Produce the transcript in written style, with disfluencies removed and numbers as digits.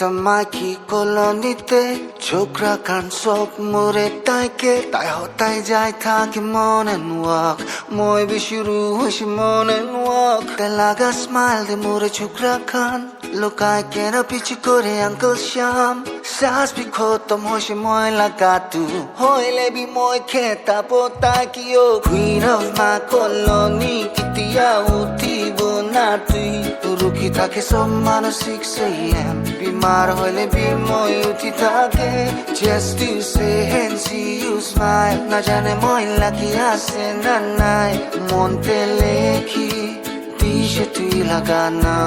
একটা মাইকি কলোনিতে ছোকরা খান সব মরে তাইকে তাই হতাই যায় থাকে মনে ওয়াক মই বিশুরু হইছি মনে ওয়াক তে লাগা স্মাইল দে মরে ছোকরা খান লুকায় কেন পিছু করে আঙ্কল শ্যাম শ্বাস भी खत्म হইছে মই লাগা তু হইলে বি মই খেতা পোতাই কিও কুইন অফ মাই কলোনি ইতিয়া উঠিব না তুই রুকি থাকে সব মানুষ 6 AM বিমার হইলে বি মই উঠি থাকে just to say and see you smile না জানে মই লাকি আছে না নাই মনতে লেখি দিশে তুই লাগা না